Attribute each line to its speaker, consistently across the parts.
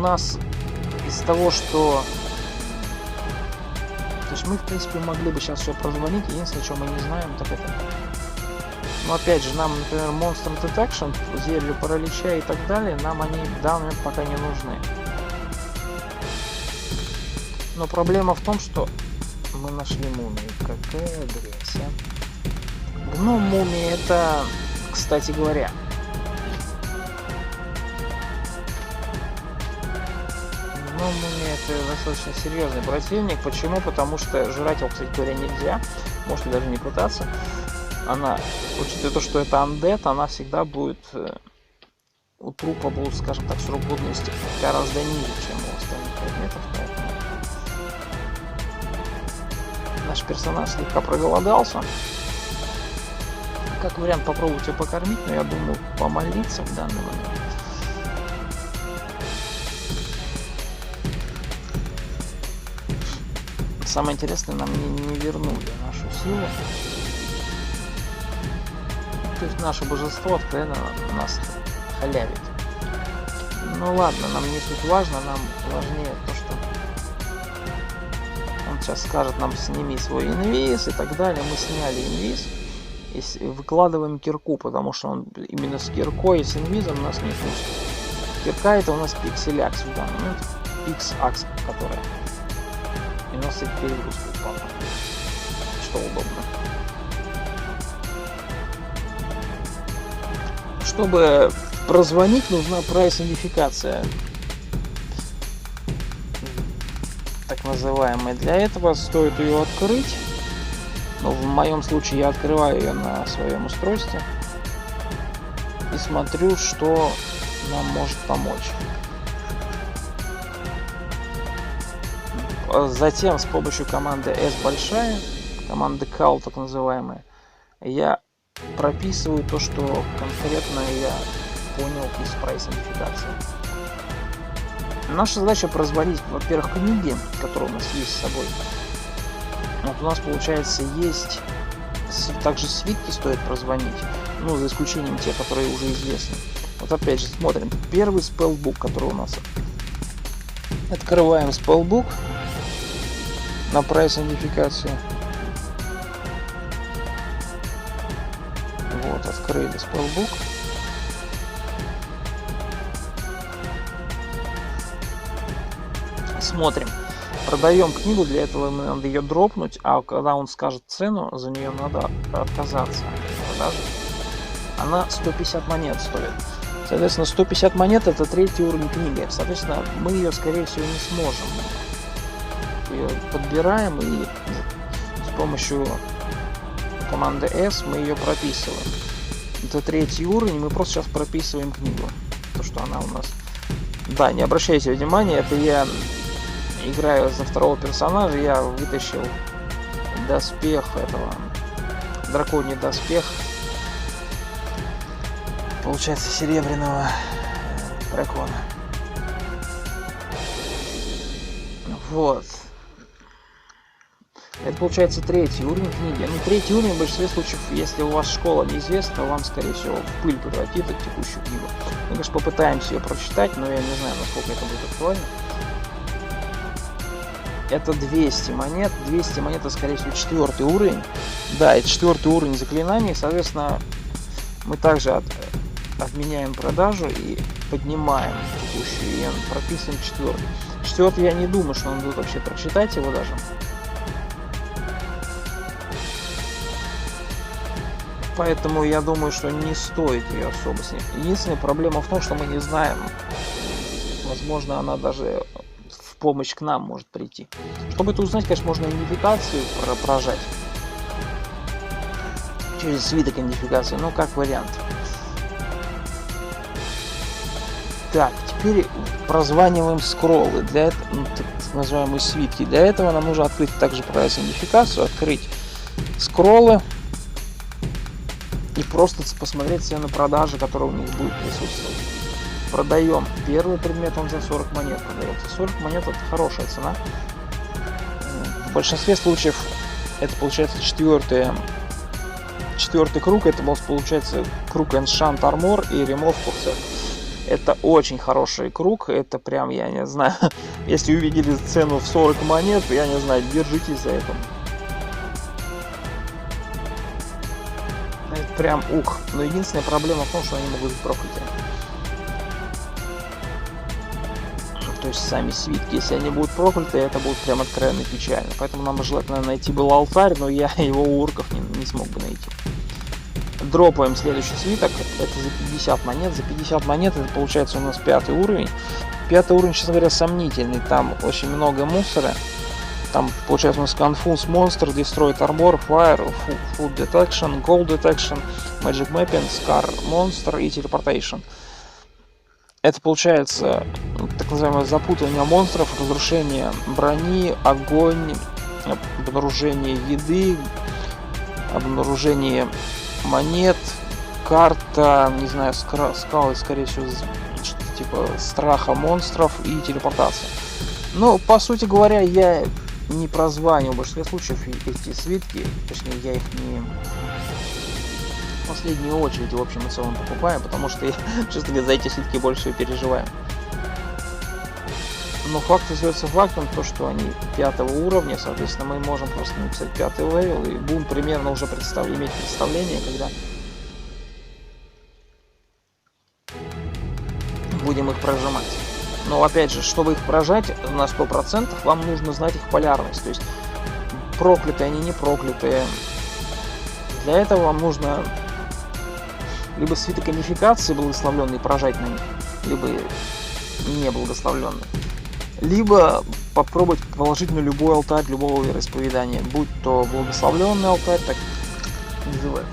Speaker 1: нас из того, что... То есть мы, в принципе, могли бы сейчас все прозвонить. Единственное, что мы не знаем, так это... Но опять же, нам, например, Monster Detection, зелье паралича и так далее, нам они в данный момент пока не нужны. Но проблема в том, что мы нашли мумию. Какая грязь, а? Гном мумии это, кстати говоря... Гном мумия это достаточно серьезный противник. Почему? Потому что жрать его, кстати говоря, нельзя. Можете даже не пытаться. Она, учитывая то, что это undead, она всегда будет... У трупа будут, скажем так, срок годности гораздо ниже, чем у остальных предметов. Поэтому наш персонаж слегка проголодался. Как вариант, попробуйте покормить, но я думаю помолиться в данный момент. Самое интересное, нам не вернули нашу силу. То есть наше божество откровенно нас халявит. Ну ладно, нам не суть важно, нам важнее то, что он сейчас скажет нам сними свой инвиз и так далее. Мы сняли инвиз и выкладываем кирку, потому что он именно с киркой и с инвизом нас не пустит. Кирка это у нас пикселякс в данный момент, пикс-акс, которая 90 перегрузку упала, что удобно. Чтобы прозвонить, нужна прайс-идентификация, так называемая. Для этого стоит ее открыть. Но в моем случае я открываю ее на своем устройстве и смотрю, что нам может помочь. Затем с помощью команды S большая, команды call так называемая, я прописываю то, что конкретно я понял из прайс-идентификации. Наша задача прозвонить, во-первых, книги, которые у нас есть с собой. Вот у нас, получается, есть также свитки стоит прозвонить, ну, за исключением тех, которые уже известны. Вот опять же смотрим. Первый спеллбук, который у нас. Открываем спеллбук на прайс-идентификацию. Вот, открыли спеллбук. Смотрим. Продаем книгу, для этого надо ее дропнуть, а когда он скажет цену, за нее надо отказаться от продажи. Она 150 монет стоит. Соответственно, 150 монет это 3-й уровень книги. Соответственно, мы ее, скорее всего, не сможем. Ее подбираем и с помощью команды S мы ее прописываем. Это 3-й уровень, мы просто сейчас прописываем книгу. То, что она у нас... Да, не обращайте внимания, это я играю за второго персонажа, я вытащил доспех этого, драконий доспех, получается, серебряного дракона. Вот. Это получается 3-й уровень книги. Ну, 3-й уровень в большинстве случаев, если у вас школа неизвестна, вам, скорее всего, в пыль превратит эту текущую книгу. Мы, конечно, попытаемся ее прочитать, но я не знаю, насколько это будет актуально. Это 200 монет. 200 монет это, скорее всего, 4-й уровень. Да, это 4-й уровень заклинаний. Соответственно, мы также отменяем продажу и поднимаем текущую. И прописываем 4-й. 4-й я не думаю, что он будет вообще прочитать его даже. Поэтому я думаю, что не стоит ее особо снять. Единственная проблема в том, что мы не знаем. Возможно, она даже в помощь к нам может прийти. Чтобы это узнать, конечно, можно идентификацию прожать. Через свиток идентификации, ну как вариант. Так, теперь прозваниваем скроллы. Для этого, ну, так называемые свитки. Для этого нам нужно открыть также прайс-идентификацию, открыть скроллы. И просто посмотреть цену продажи, которая у них будет присутствовать. Продаем первый предмет, он за 40 монет продается. 40 монет это хорошая цена. В большинстве случаев это получается 4-й круг. Это получается круг Enchant Armor и Remove Cursor. Это очень хороший круг, это прям, я не знаю, если увидели цену в 40 монет, я не знаю, держитесь за это. Это прям ух. Но единственная проблема в том, что они могут быть проклятые. То есть сами свитки, если они будут прокляты, это будет прям откровенно печально. Поэтому нам желательно найти был алтарь, но я его у орков не смог бы найти. Дропаем следующий свиток, это за 50 монет. За 50 монет это получается у нас 5 уровень. 5 уровень, честно говоря, сомнительный. Там очень много мусора. Там получается у нас Confuse Monster, Destroyed Armor, Fire, Food Detection, Gold Detection, Magic Mapping, Scar Monster и Teleportation. Это получается так называемое запутывание монстров, разрушение брони, огонь, обнаружение еды, обнаружение монет, карта, не знаю, скалы, скорее всего, что-то типа страха монстров и телепортация. Но, по сути говоря, я не прозванивал в большинстве случаев эти свитки, точнее, я их не в последнюю очередь в общем и целом покупаю, потому что я, честно говоря, за эти свитки больше всего переживаю. Но факт остается фактом, то что они 5 уровня, соответственно, мы можем просто написать 5 левел и будем примерно уже иметь представление, когда будем их прожимать. Но опять же, чтобы их прожать на 100%, вам нужно знать их полярность, то есть проклятые они, не проклятые. Для этого вам нужно либо свиток унификации благословленный прожать на них, либо не благословленный. Либо попробовать положить на любой алтарь любого вероисповедания, будь то благословленный алтарь, так называется,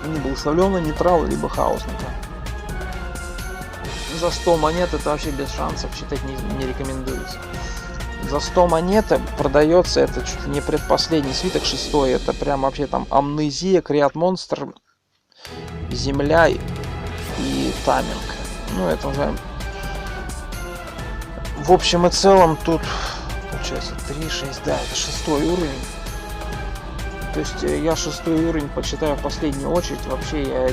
Speaker 1: не благословленный нейтрал, либо хаосника. За 100 монет это вообще без шансов, читать не рекомендуется. За 100 монет продается это чуть ли не предпоследний свиток, 6-й, это прям вообще там амнезия, креат монстр, земля и таминг. Ну это называем. В общем и целом тут получается 3, 6, да, это 6-й уровень. То есть я 6-й уровень почитаю в последнюю очередь. Вообще я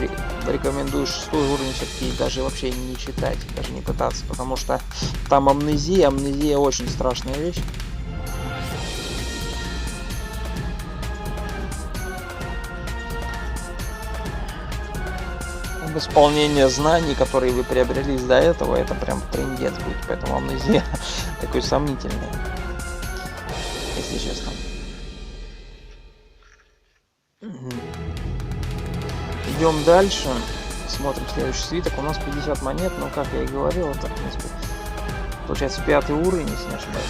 Speaker 1: рекомендую 6-й уровень все-таки даже вообще не читать, даже не пытаться, потому что там амнезия очень страшная вещь. Исполнение знаний, которые вы приобрели до этого, это прям трындец будет, поэтому амнезия такой сомнительный, если честно. Идем дальше, смотрим следующий свиток. У нас 50 монет, но как я и говорил, это в принципе получается 5 уровень, если не ошибаюсь.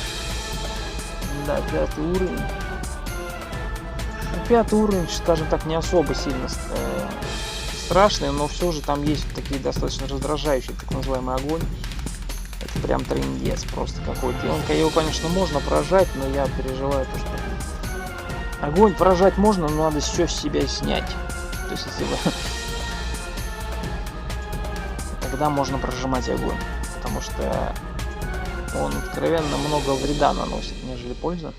Speaker 1: Да, 5 уровень. 5 уровень, скажем так, не особо сильно страшный, но все же там есть такие достаточно раздражающие, так называемый огонь. Это прям трындец просто какой-то. Его, конечно, можно прожать, но я переживаю то, что огонь прожать можно, но надо все с себя снять. То есть если вы... тогда можно прожимать огонь, потому что он откровенно много вреда наносит, нежели пользы.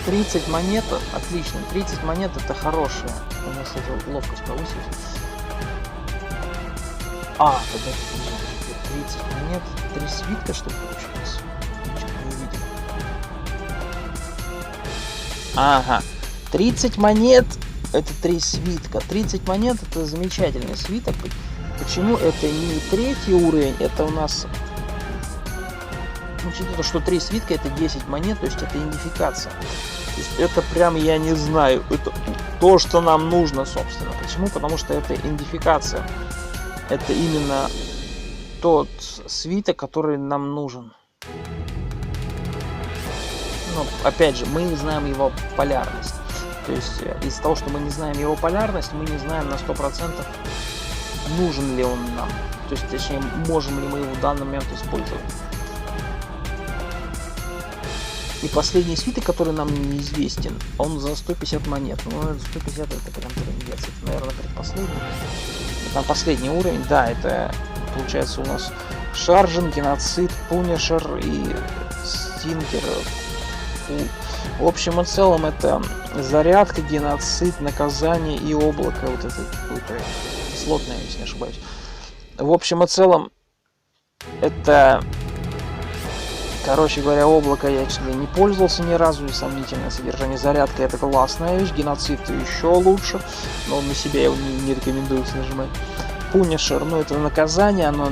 Speaker 1: 30 монет, отлично, 30 монет это хорошая. У нас эта ловкость повысилась. Подожди, 30 монет, 3 свитка, что ли, получается? Ничего не увидел. Ага, 30 монет это 3 свитка. 30 монет это замечательный свиток. Почему это не 3-й уровень, это у нас... Учитывая, что 3 свитка это 10 монет, то есть это идентификация. То есть это прям, я не знаю, это то, что нам нужно, собственно. Почему? Потому что это идентификация. Это именно тот свиток, который нам нужен. Но, опять же, мы не знаем его полярность. То есть из-за того, что мы не знаем его полярность, мы не знаем на 100% нужен ли он нам. То есть, точнее, можем ли мы его в данный момент использовать. И последний свиток, который нам неизвестен, он за 150 монет. Ну, 150 это прям трындец. Это, наверное, предпоследний. Там последний уровень, да, это получается у нас Шаржин, Геноцид, Пунишер и Стингер. В общем и целом это зарядка, геноцид, наказание и облако, вот это кислотное, если не ошибаюсь. В общем и целом это, короче говоря, облако я не пользовался ни разу, и сомнительное содержание. Зарядка это классная вещь, геноцид еще лучше, но на себя его не рекомендуется нажимать. Пунишер, ну это наказание, оно,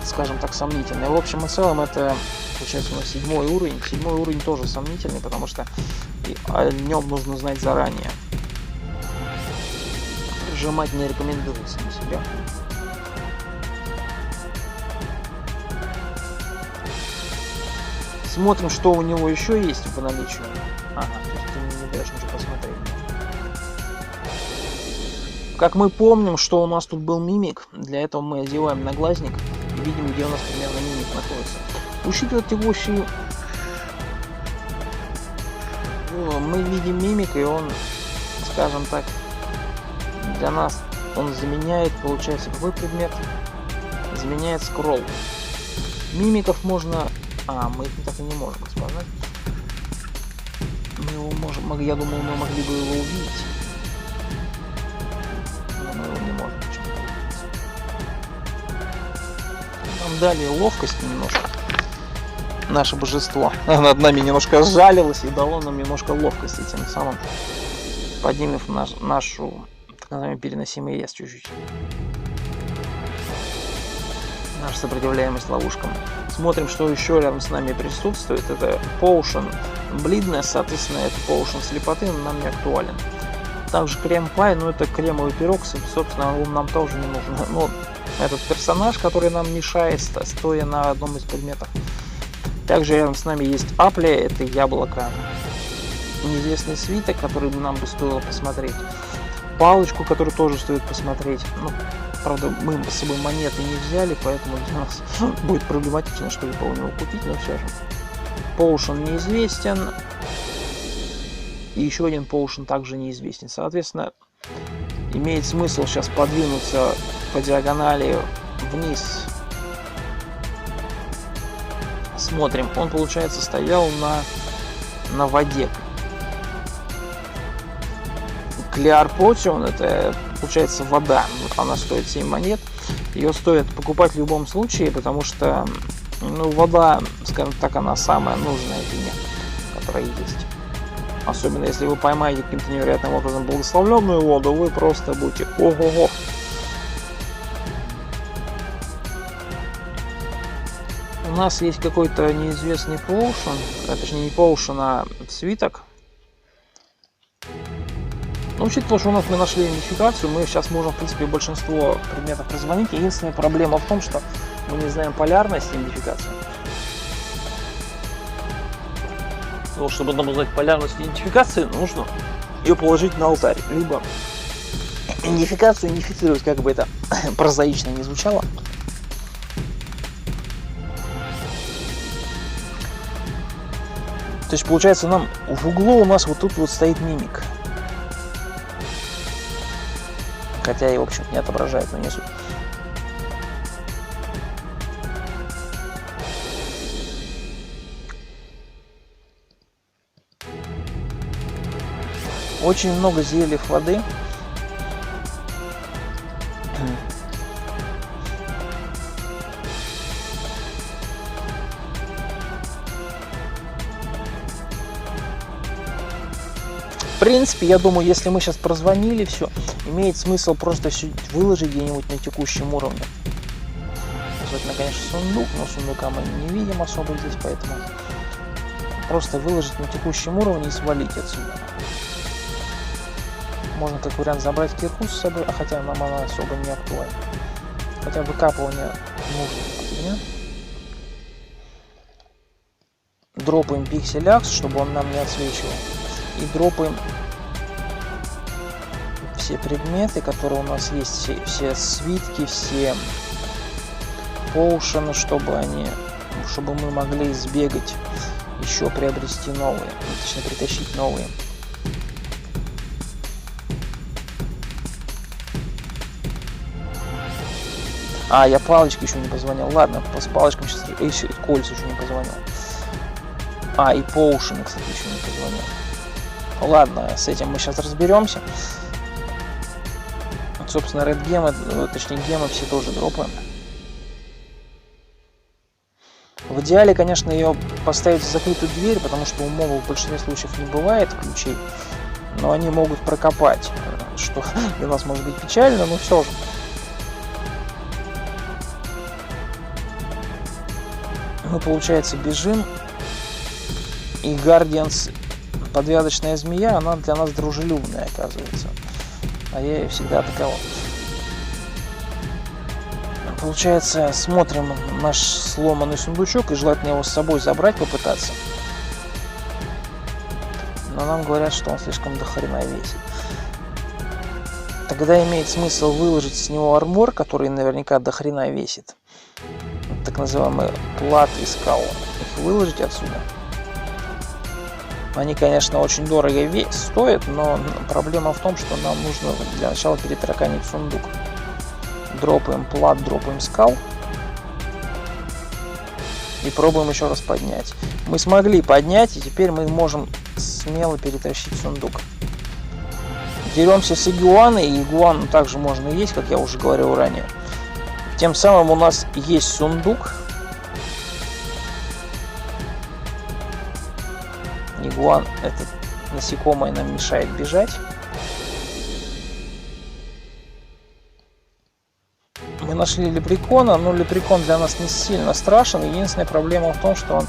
Speaker 1: скажем так, сомнительное. В общем и целом это, получается, у нас 7-й уровень. 7-й уровень тоже сомнительный, потому что о нем нужно знать заранее. Прижимать не рекомендуется на себя. Смотрим, что у него еще есть по наличию. Ага, то есть ты не даешь ничего посмотреть. Как мы помним, что у нас тут был мимик, для этого мы одеваем наглазник и видим, где у нас примерно мимик находится. Учитывая текущий... Мы видим мимик, и он, скажем так, для нас он заменяет, получается, какой предмет? Заменяет скролл. Мимиков можно... мы их так и не можем распознать. Мы его можем... Я думал, мы могли бы его увидеть. Но мы его не можем почему-то увидеть. Нам дали ловкость немножко. Наше божество. Она над нами немножко сжалилась и дало нам немножко ловкости, тем самым поднимив нашу, так называемую, переносимый вес чуть-чуть. Наша сопротивляемость ловушкам. Смотрим, что еще рядом с нами присутствует. Это Potion Bleedness, соответственно, это Potion слепоты, но нам не актуален. Также крем пай, но это кремовый пирог, собственно, он нам тоже не нужен. Но этот персонаж, который нам мешает, стоя на одном из предметов. Также рядом с нами есть Апли, это яблоко. Неизвестный свиток, который нам бы стоило посмотреть. Палочку, которую тоже стоит посмотреть. Ну, правда, мы с собой монеты не взяли, поэтому для нас будет проблематично что-либо у него купить, но все же. Potion неизвестен. И еще один Potion также неизвестен. Соответственно, имеет смысл сейчас подвинуться по диагонали вниз. Смотрим, он, получается, стоял на воде. Clear Potion, это, получается, вода. Она стоит 7 монет. Ее стоит покупать в любом случае, потому что, ну, вода, скажем так, она самая нужная фигня, которая есть. Особенно, если вы поймаете каким-то невероятным образом благословленную воду, вы просто будете ого-го. У нас есть какой-то неизвестный поушен, точнее не поушен, а свиток. Но учитывая, что у нас мы нашли идентификацию, мы сейчас можем, в принципе, большинство предметов прозвонить. Единственная проблема в том, что мы не знаем полярность идентификации. Но чтобы нам узнать полярность идентификации, нужно ее положить на алтарь. Либо идентификацию идентифицировать, как бы это прозаично не звучало. То есть, получается, нам в углу у нас вот тут вот стоит мимик. Хотя и, в общем, не отображает, но не суть. Очень много зельев воды. В принципе, я думаю, если мы сейчас прозвонили все, имеет смысл просто все выложить где-нибудь на текущем уровне. Особенно, конечно, сундук, но сундука мы не видим особо здесь, поэтому просто выложить на текущем уровне и свалить отсюда. Можно как вариант забрать кирку с собой, а хотя нам она особо не актуальна. Хотя выкапывание нужно. Дропаем пиксель-акс, чтобы он нам не отсвечивал. И дропаем все предметы, которые у нас есть, все свитки, все поушены, чтобы мы могли сбегать, еще приобрести новые, точнее притащить новые. Я палочки еще не позвонил. Ладно, с палочками сейчас кольца еще не позвонил. А, и поушены, кстати, еще не позвонил. Ладно, с этим мы сейчас разберемся. Собственно, Red гемы, точнее гемы все тоже дропаем. В идеале, конечно, ее поставить в закрытую дверь, потому что у мобов в большинстве случаев не бывает ключей, но они могут прокопать, что для нас может быть печально, но все же. Мы, получается, бежим, и Guardians, подвязочная змея, она для нас дружелюбная, оказывается, а я ее всегда атаковал. Получается, смотрим наш сломанный сундучок и желательно его с собой забрать, попытаться. Но нам говорят, что он слишком дохрена весит. Тогда имеет смысл выложить с него армор, который наверняка дохрена весит. Так называемый плат и скал. Их выложить отсюда. Они, конечно, очень дорого стоят, но проблема в том, что нам нужно для начала перетараканить сундук. Дропаем плат, дропаем скал. И пробуем еще раз поднять. Мы смогли поднять, и теперь мы можем смело перетащить сундук. Деремся с игуаной, и игуану также можно есть, как я уже говорил ранее. Тем самым у нас есть сундук. Игуан, этот насекомое, нам мешает бежать. Мы нашли лепрекона, но лепрекон для нас не сильно страшен. Единственная проблема в том, что он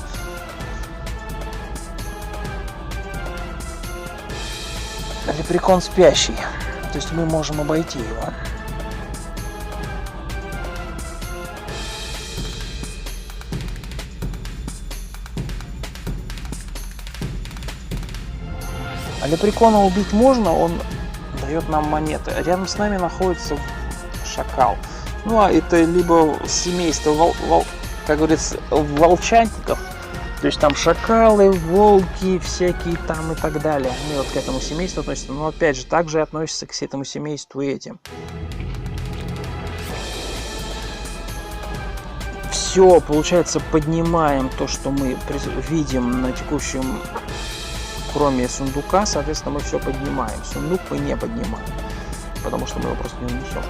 Speaker 1: лепрекон спящий. То есть мы можем обойти его. А лепрекона убить можно, он дает нам монеты. Рядом с нами находится шакал. Ну а это либо семейство, как говорится, волчатников. То есть там шакалы, волки, всякие там и так далее. Они вот к этому семейству относятся. Но опять же, также относятся к этому семейству и этим. Все, получается, поднимаем то, что мы видим на текущем, кроме сундука. Соответственно, мы все поднимаем. Сундук мы не поднимаем, потому что мы его просто не унесем.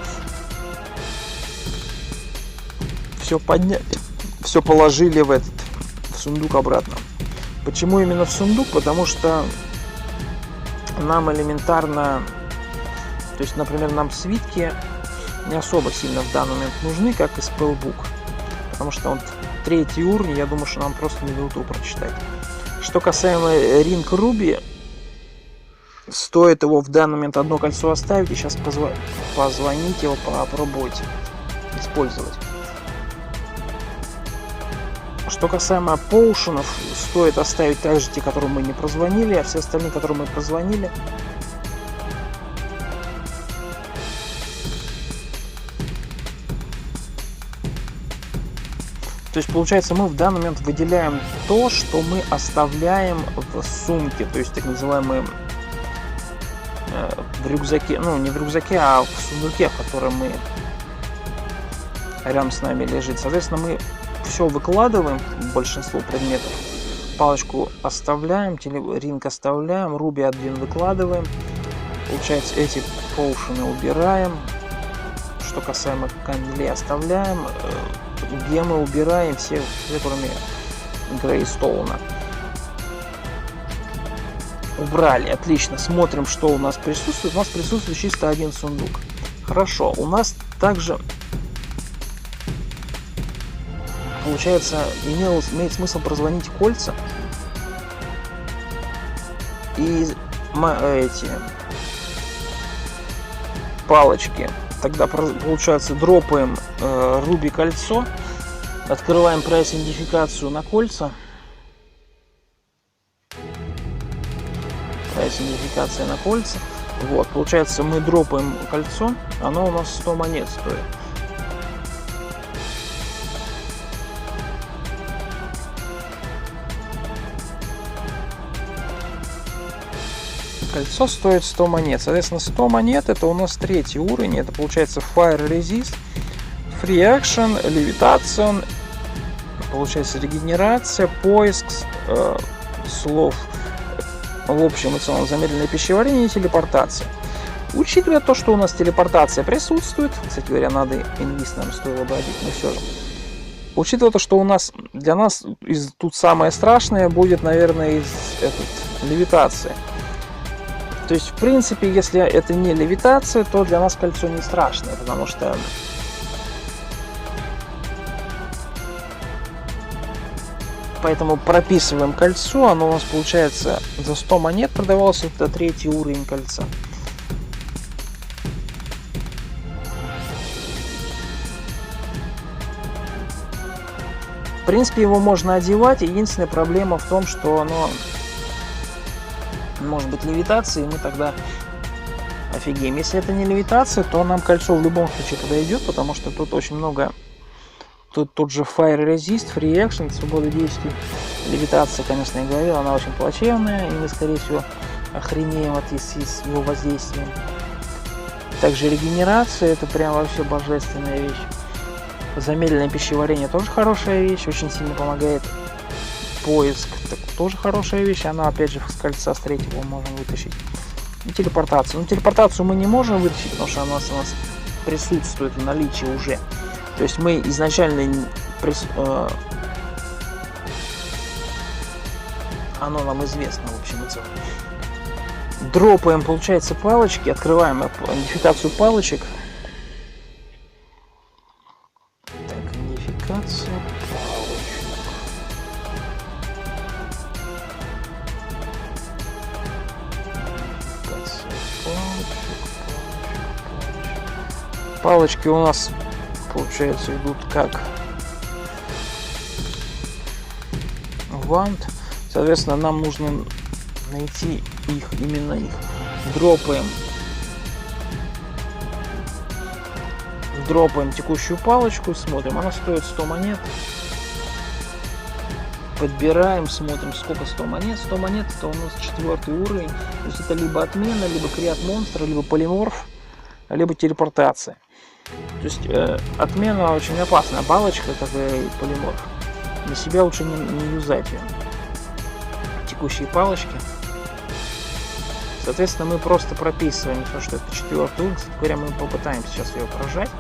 Speaker 1: Все подняли, все положили в сундук обратно. Почему именно в сундук? Потому что нам элементарно, то есть, например, нам свитки не особо сильно в данный момент нужны, как и спеллбук, потому что он 3-й уровень, я думаю, что нам просто не дадут его прочитать. Что касаемо Ring Ruby, стоит его в данный момент одно кольцо оставить и сейчас позвонить его, попробовать использовать. Что касаемо поушенов, стоит оставить также те, которые мы не прозвонили, а все остальные, которые мы прозвонили. То есть, получается, мы в данный момент выделяем то, что мы оставляем в сумке, то есть так называемые в рюкзаке, ну не в рюкзаке, а в сундуке, в котором мы рядом с нами лежит. Соответственно, мы все выкладываем, большинство предметов. Палочку оставляем, ринг оставляем, руби один выкладываем. Получается, эти поушены убираем. Что касаемо канделей, оставляем. Гемы убираем, все кроме Грейстоуна. Убрали, отлично. Смотрим, что у нас присутствует. У нас присутствует чисто один сундук. Хорошо, у нас также, получается, имеет смысл прозвонить кольца и эти палочки. Тогда, получается, дропаем руби кольцо, открываем прайс-идентификацию на кольца. Прайс-идентификация на кольца. Вот, получается, мы дропаем кольцо, оно у нас 100 монет стоит. Кольцо стоит 100 монет. Соответственно, 100 монет это у нас 3-й уровень. Это получается Fire Resist, Free Action, Levitation, получается регенерация, поиск, слов в общем и целом: замедленное пищеварение и телепортация. Учитывая то, что у нас телепортация присутствует, кстати говоря, надо инвиз нам стоило бы одеть, но все же. Учитывая то, что у нас, для нас тут самое страшное будет, наверное, левитация. То есть, в принципе, если это не левитация, то для нас кольцо не страшное, потому что поэтому прописываем кольцо. Оно у нас получается за 100 монет продавалось, это 3-й уровень кольца. В принципе, его можно одевать. Единственная проблема в том, что оно может быть левитацией, и мы тогда офигеем. Если это не левитация, то нам кольцо в любом случае подойдет, потому что тут очень много. Тут же Fire Resist, Free Action, свобода действий. Левитация, конечно, я говорил, она очень плачевная, и мы, скорее всего, охренеем от его воздействия. Также регенерация, это прям вообще божественная вещь. Замедленное пищеварение тоже хорошая вещь, очень сильно помогает. Поиск, так, тоже хорошая вещь, она опять же с кольца с 3-го можем вытащить. И телепортацию. Ну, телепортацию мы не можем вытащить, потому что она у нас присутствует в наличии уже. То есть мы изначально оно нам известно, в общем и целом. Дропаем, получается, палочки, открываем идентификацию палочек. Идентификация палочек. Палочки у нас, получается, идут как вант. Соответственно, нам нужно найти их, именно их. Дропаем текущую палочку, смотрим, она стоит 100 монет. Подбираем, смотрим, сколько 100 монет. 100 монет это у нас 4-й уровень. То есть это либо отмена, либо креат монстра, либо полиморф, либо телепортация. То есть отмена очень опасная палочка, как и полиморф. Для себя лучше не юзать ее. Текущие палочки. Соответственно, мы просто прописываем то, что это 4-й уровень. Кстати говоря, мы попытаемся сейчас ее прожать.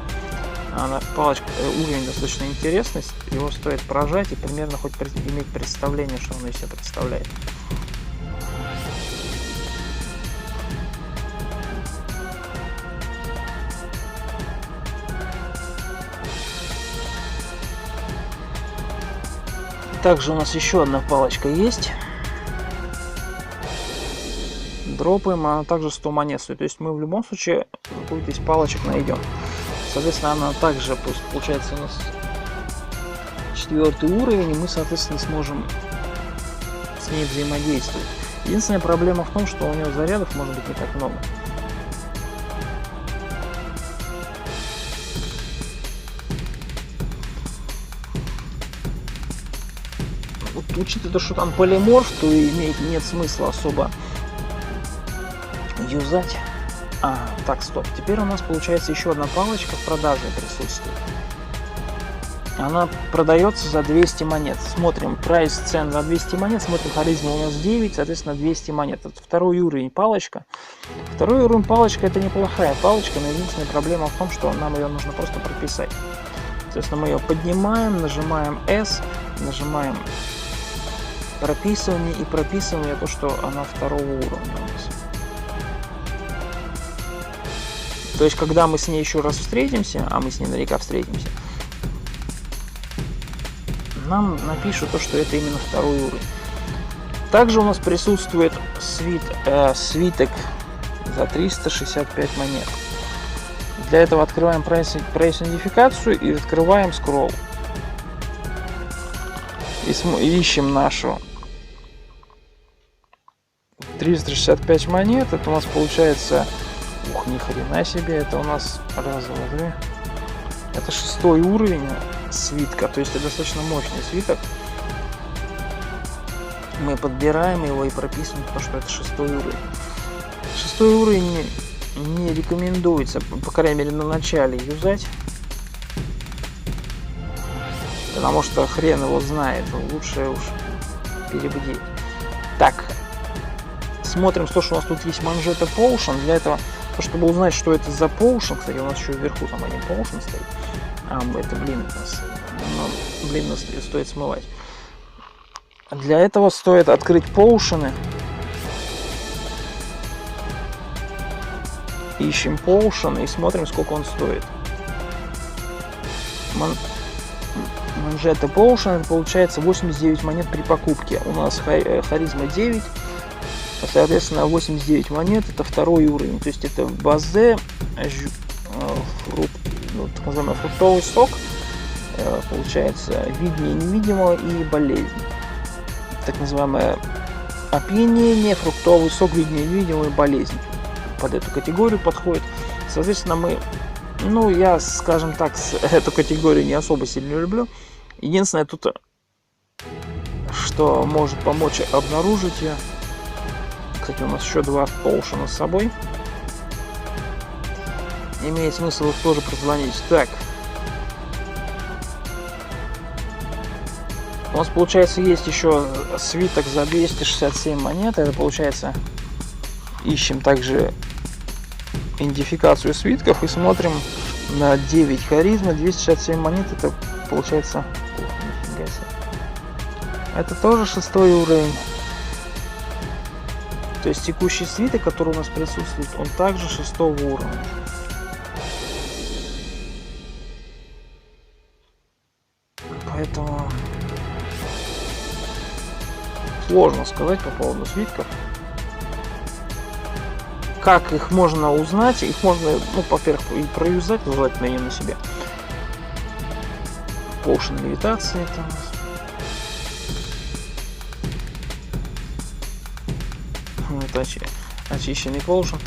Speaker 1: Палочка, уровень достаточно интересный, его стоит прожать и примерно хоть иметь представление, что он из себя представляет. Также у нас еще одна палочка есть. Дропаем, она также 100 монет стоит. То есть мы в любом случае какую-то из палочек найдем. Соответственно, она также, получается, у нас 4-й уровень, и мы, соответственно, сможем с ней взаимодействовать. Единственная проблема в том, что у него зарядов может быть не так много. Вот, учитывая, что там полиморф, то нет смысла особо юзать. Так, стоп. Теперь у нас получается еще одна палочка в продаже присутствует. Она продается за 200 монет. Смотрим прайс цен за 200 монет. Смотрим, харизма у нас 9, соответственно 200 монет. Это 2-й уровень палочка. 2-й уровень палочка это неплохая палочка, но единственная проблема в том, что нам ее нужно просто прописать. Соответственно, мы ее поднимаем, нажимаем S, нажимаем прописывание и прописываем то, что она 2-го уровня у нас. То есть, когда мы с ней еще раз встретимся, а мы с ней наверняка встретимся, нам напишут то, что это именно 2-й уровень. Также у нас присутствует свиток за 365 монет. Для этого открываем прайс-идентификацию и открываем скролл. И ищем нашу 365 монет. Это у нас получается... Ух, ни хрена себе, это у нас раз, два, три. Это 6-й уровень свитка, то есть это достаточно мощный свиток. Мы подбираем его и прописываем, потому что это 6-й уровень. 6-й уровень не рекомендуется, по крайней мере, на начале юзать. Потому что хрен его знает, лучше уж перебдеть. Так, смотрим, что у нас тут есть манжета Potion. Для этого, чтобы узнать, что это за Potion, кстати, у нас еще вверху там один Potion стоит. Это блин, нас стоит смывать. Для этого стоит открыть Potion'ы. Ищем Potion и смотрим, сколько он стоит. Манжета Potion, это получается 89 монет при покупке. У нас харизма 9. Соответственно, 89 монет это второй уровень. То есть это базе, так называемый фруктовый сок. Получается видение невидимого и болезнь. Так называемое опьянение, фруктовый сок, видение невидимого и болезнь. Под эту категорию подходит. Соответственно, я, скажем так, эту категорию не особо сильно люблю. Единственное тут, что может помочь обнаружить ее. Кстати, у нас еще 2 Potion с собой. Имеет смысл их тоже прозвонить. Так. У нас, получается, есть еще свиток за 267 монет. Это, получается, ищем также идентификацию свитков и смотрим на 9 харизмы, 267 монет. Это, получается, это тоже 6 уровень. То есть текущий свиток, который у нас присутствует, он также 6 уровня. Поэтому сложно сказать по поводу свитков. Как их можно узнать? Их можно, во-первых, и проюзать, желательно не на себе. Potion левитации это у нас. Это очищенный Potion.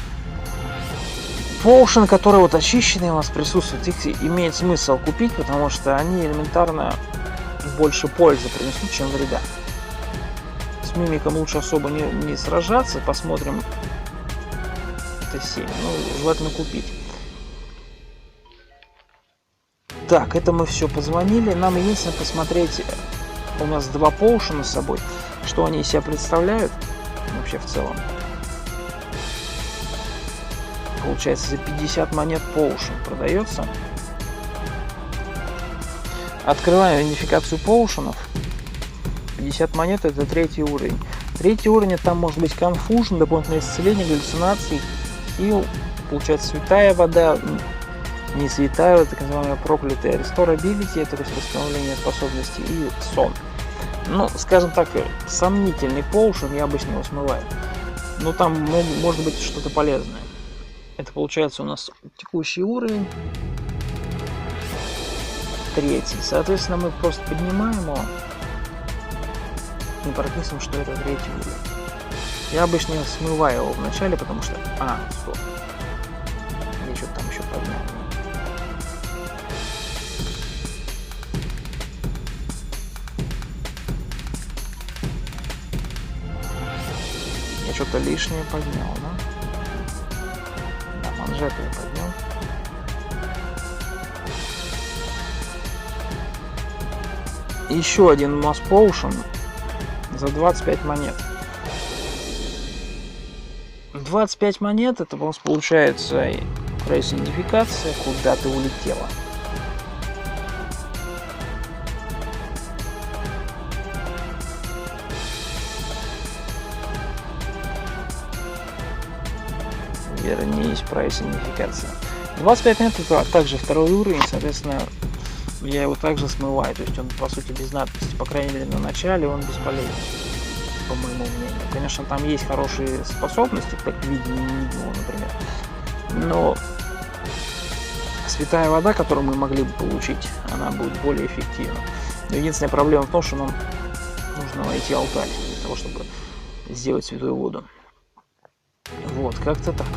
Speaker 1: Potion, который вот очищенный у нас присутствует, их имеет смысл купить, потому что они элементарно больше пользы принесут, чем вреда. С мимиком лучше особо не сражаться. Посмотрим. Это 7. Желательно купить. Так, это мы все позвонили. Нам единственное посмотреть. У нас 2 Potion с собой. Что они из себя представляют. Вообще в целом. Получается, за 50 монет Potion продается. Открываем идентификацию Potion'ов. 50 монет это 3 уровень. 3 уровень там может быть Confusion, дополнительное исцеление, галлюцинации, Heal. Получается святая вода, не святая, так называемая проклятая. Restore Ability, это восстановление способностей, и сон. Скажем так, сомнительный Potion, я обычно его смываю. Но там может быть что-то полезное. Это получается у нас текущий уровень. 3. Соответственно, мы просто поднимаем его и прописываем, что это 3 уровень. Я обычно смываю его в начале, потому что... стоп. Я что-то там еще поднял. Я что-то лишнее поднял, да? Манжету я поднял. Еще один Mass Potion за 25 монет. 25 монет, это у нас получается идентификация, куда ты улетела. Вернись, прайс-идентификация. 25 монет это также 2 уровень, соответственно, я его также смываю. То есть он, по сути, без надписи. По крайней мере, на начале он бесполезен, по моему мнению. Конечно, там есть хорошие способности, как видение невидимого, например. Но святая вода, которую мы могли бы получить, она будет более эффективна. Но единственная проблема в том, что нам нужно найти алтарь для того, чтобы сделать святую воду. Вот, как-то так.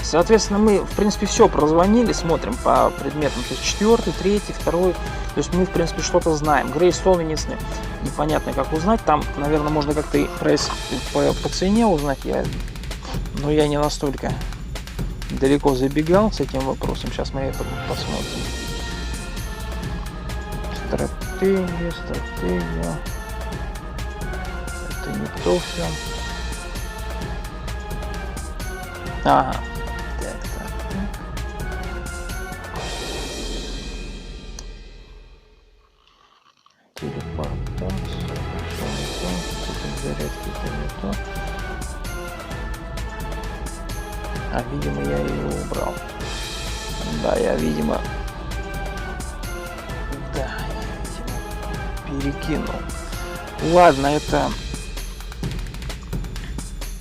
Speaker 1: Соответственно, мы, в принципе, все прозвонили, смотрим по предметам. То есть 4, 3, 2. То есть мы, в принципе, что-то знаем. Грейстоун единственное, непонятно, как узнать. Там, наверное, можно как-то и по цене узнать. Но я не настолько далеко забегал с этим вопросом. Сейчас мы это посмотрим. стратегия. Это не то все. Ага. Так. Телепортация. Зарядки это не то. А, видимо, я его убрал. Да, я, видимо, перекинул. Ладно, это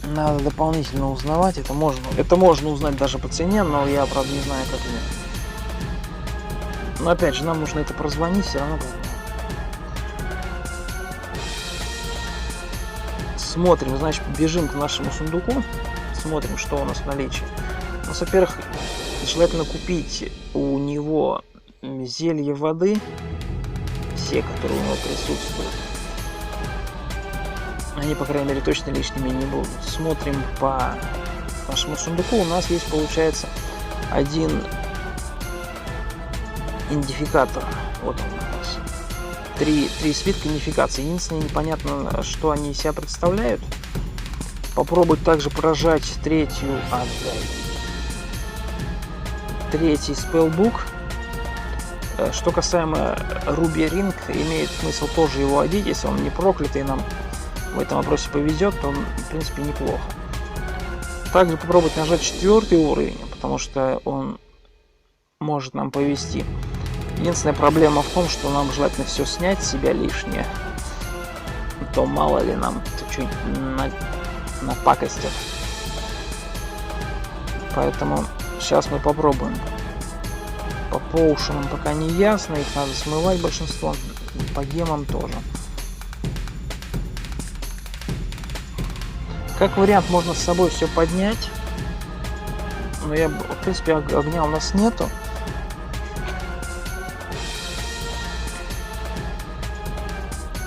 Speaker 1: надо дополнительно узнавать. Это можно узнать даже по цене, но я, правда, не знаю, как именно. Но опять же, нам нужно это прозвонить, все равно. Смотрим, значит, бежим к нашему сундуку, смотрим, что у нас в наличии. Ну, во-первых, желательно купить у него зелье воды, все, которые у него присутствуют. Они, по крайней мере, точно лишними не будут. Смотрим по нашему сундуку. У нас есть, получается, один идентификатор. Вот он у нас. Три свитка идентификации. Единственное, непонятно, что они из себя представляют. Попробовать также прожать третий спеллбук. Что касаемо Руби Ринг, имеет смысл тоже его одеть, если он не проклятый, нам в этом вопросе повезет, то он, в принципе, неплохо. Также попробовать нажать 4 уровень, потому что он может нам повезти. Единственная проблема в том, что нам желательно все снять с себя лишнее. То мало ли нам чуть-чуть напакостят. Поэтому сейчас мы попробуем. По поушенам пока не ясно, их надо смывать большинство. По гемам тоже. Как вариант, можно с собой все поднять. Но в принципе, огня у нас нету.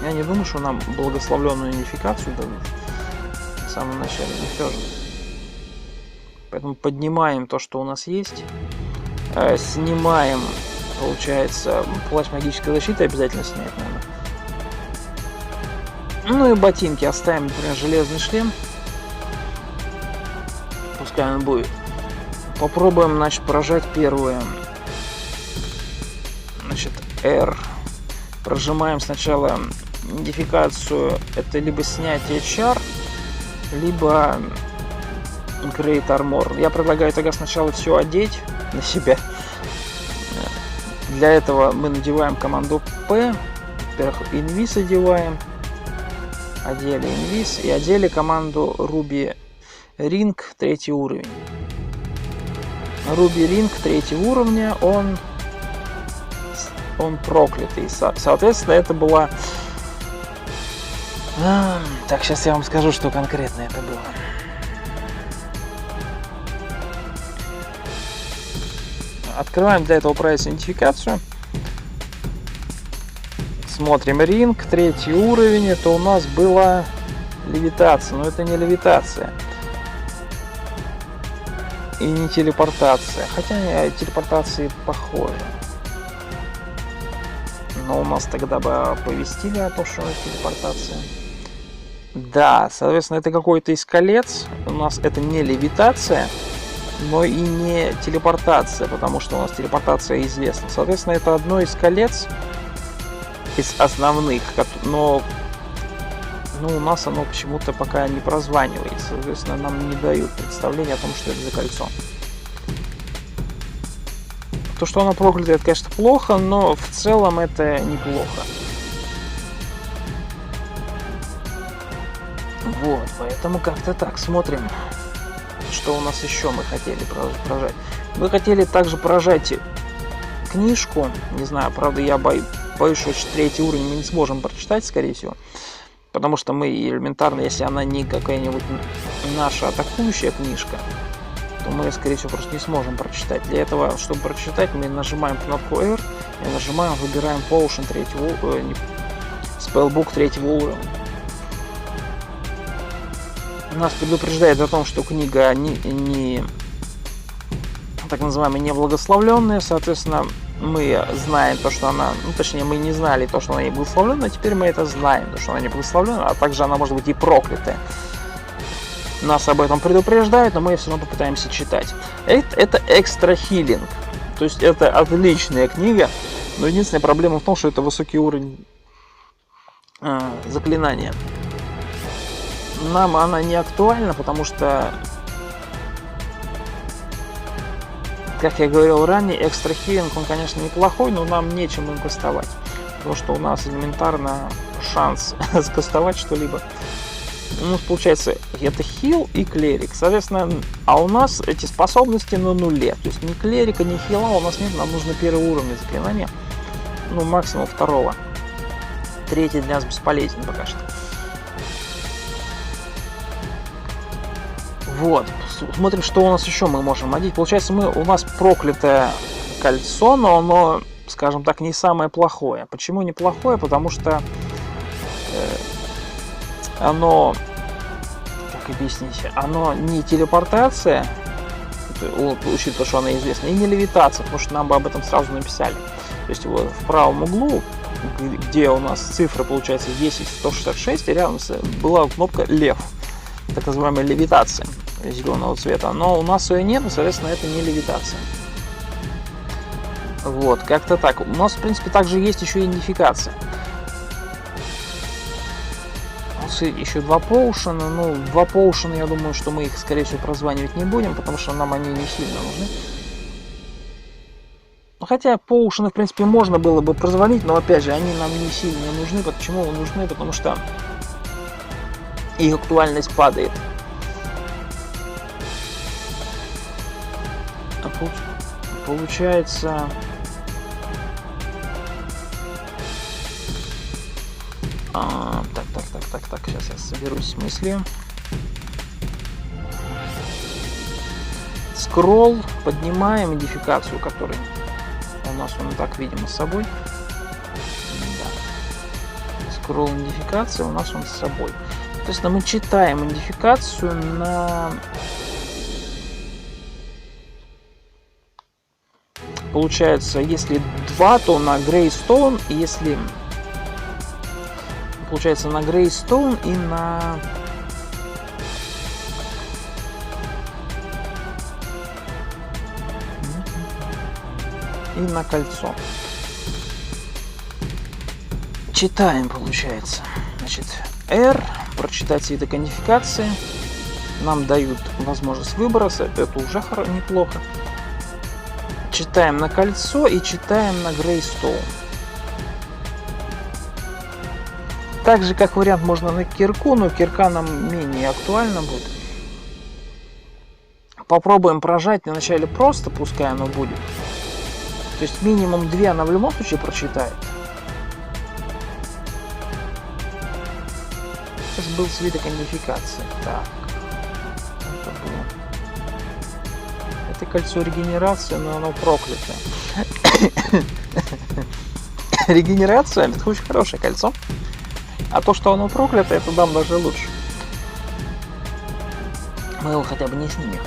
Speaker 1: Я не думаю, что нам благословленную унификацию дадут в самом начале, но все же. Поэтому поднимаем то, что у нас есть. Снимаем, получается, плащ магической защиты обязательно снять надо. Ну и ботинки оставим, например, железный шлем. Пускай он будет. Попробуем, значит, прожать первую. Значит, R. Прожимаем сначала идентификацию. Это либо снятие чар, либо Great Armor. Я предлагаю тогда сначала все одеть на себя. Для этого мы надеваем команду P. Во-первых, инвиз одеваем. Одели инвиз и одели команду Ruby Ring 3 уровень. Ruby Ring 3 уровня, он проклятый. Соответственно, это была... Так, сейчас я вам скажу, что конкретно это было. Открываем для этого прайс идентификацию. Смотрим ринг, 3 уровень. Это у нас была левитация. Но это не левитация. И не телепортация. Хотя телепортации похожи. Но у нас тогда бы повестили о том, что это телепортация. Да, соответственно, это какой-то из колец. У нас это не левитация, но и не телепортация, потому что у нас телепортация известна. Соответственно, это одно из колец, из основных, но у нас оно почему-то пока не прозванивается. Соответственно, нам не дают представления о том, что это за кольцо. То, что оно проклято, это, конечно, плохо, но в целом это неплохо. Вот, поэтому как-то так. Смотрим, что у нас еще мы хотели прожать. Мы хотели также прожать книжку. Не знаю, правда, я боюсь, что 3 уровень мы не сможем прочитать, скорее всего. Потому что мы элементарно, если она не какая-нибудь наша атакующая книжка, то мы, скорее всего, просто не сможем прочитать. Для этого, чтобы прочитать, мы нажимаем кнопку R и нажимаем, выбираем Potion 3 Spellbook 3 уровня. Нас предупреждает о том, что книга не так называемая неблагословленная, соответственно, мы знаем то, что она, ну, точнее, мы не знали то, что она не благословлена, теперь мы это знаем, то, что она не благословлена, а также она может быть и проклятая. Нас об этом предупреждают, но мы все равно попытаемся читать. Это Extra Healing, то есть это отличная книга, но единственная проблема в том, что это высокий уровень заклинания. Нам она не актуальна, потому что, как я говорил ранее, Extra Healing, он, конечно, неплохой, но нам нечем им кастовать. Потому что у нас элементарно шанс скастовать что-либо. У нас получается это хил и клерик. Соответственно, а у нас эти способности на нуле. То есть ни клерика, ни хила у нас нет. Нам нужно первый уровень заклинания. Ну, максимум второго. Третий для нас бесполезен пока что. Вот. Смотрим, что у нас еще мы можем одеть. Получается, у нас проклятое кольцо, но оно, скажем так, не самое плохое. Почему не плохое? Потому что оно, как объяснить, оно не телепортация, учитывая, что она известна, и не левитация, потому что нам бы об этом сразу написали. То есть вот в правом углу, где у нас цифра получается 10.166, и рядом была кнопка лев, так называемая левитация зеленого цвета, но у нас ее нет, и, соответственно, это не левитация. Вот, как-то так. У нас, в принципе, также есть еще идентификация. Еще 2 поушена. Ну, 2 поушена, я думаю, что мы их, скорее всего, прозванивать не будем, потому что нам они не сильно нужны. Хотя поушены, в принципе, можно было бы прозвонить, но, опять же, они нам не сильно нужны. Почему нужны? Потому что их актуальность падает. Получается... Так, сейчас я соберусь с мыслью. Скролл, поднимаем идентификацию, который у нас он так видимо с собой. Да. Скролл идентификация у нас он с собой. То есть мы читаем идентификацию на... Получается, если 2, то на Грейстоун, и если... Получается, на Грейстоун и на... И на кольцо. Читаем, получается. Значит, R, прочитать свиток идентификации. Нам дают возможность выбора, это уже неплохо. Читаем на кольцо и читаем на Грейстоун. Так же, как вариант, можно на кирку, но кирка нам менее актуальна будет. Попробуем прожать вначале просто, пускай оно будет. То есть минимум 2 она в любом случае прочитает. Сейчас был свиток идентификации. Так. Это было. Это кольцо регенерации, но оно проклятое. Регенерация — это очень хорошее кольцо. А то, что оно проклято, это нам даже лучше. Мы его хотя бы не снимем.